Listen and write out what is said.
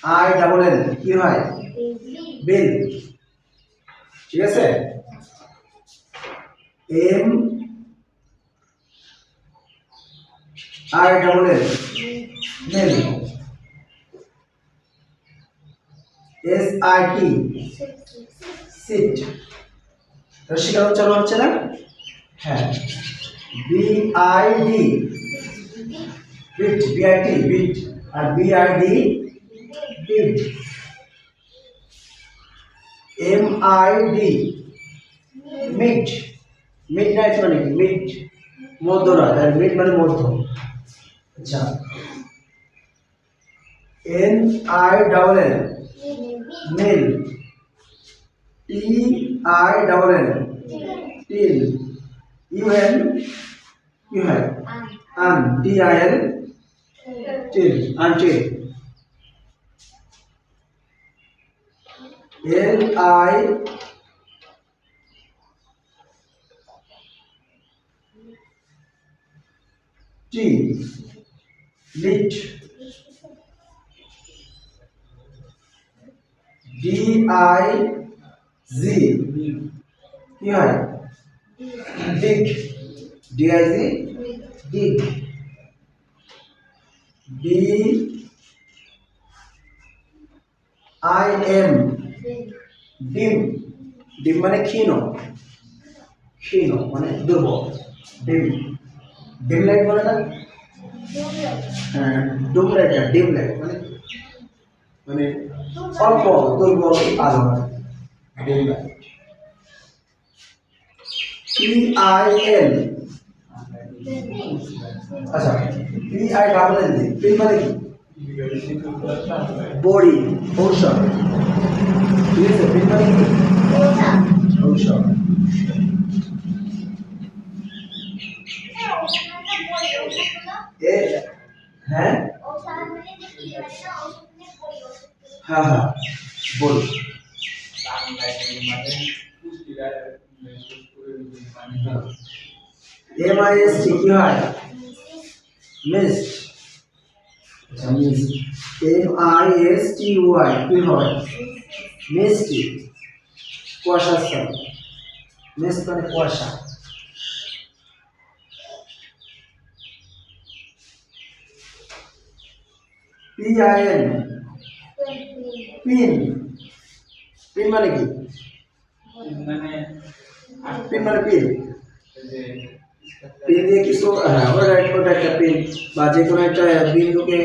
I double এল কি হয়? Bill. ঠিক আছে, M I double L mill. S I T sit. রসিকার উচ্চারণ হচ্ছে না? হ্যাঁ। B I D bid, B I T bit, আর B I D bid. M I D mid, midnight মানে কি? মিড মধ্যরাত, আর মিড মানে মধ্য। আচ্ছা, N I double L mill. T I double L till. U N কি হয়? Un. T I L till, until. L I T Litt. D I G কি হয়? Dig. D I G dig. D I M dim. Dim মানে ক্ষীণ, ক্ষীণ মানে দুর্বল। ডিম, ডিম লাইট বলে না? হ্যাঁ, ডুম লাইট না, ডিম লাইট মানে মানে অল্প দুর্বল আলো, dim light. P I L, আচ্ছা, পি আই ডাবল এল পিল মানে কি? বড়ি, ঔষধ। ঠিক আছে, পিল মানে কি? ঔষধ। হ্যাঁ হ্যাঁ হ্যাঁ বড়ি। এম আই এস টি কি হয়? মিস্ট। আচ্ছা, mist. M I S T Y কি হয়? মিষ্টি, কুয়াশা। মিস্ট মানে কুয়াশা। P I N pin. Pin মানে কি? পিন মানে পিন। পিন দিয়ে কিছু, হ্যাঁ ওটা একটা পিন বা যে কোনো একটা বিন্দুকে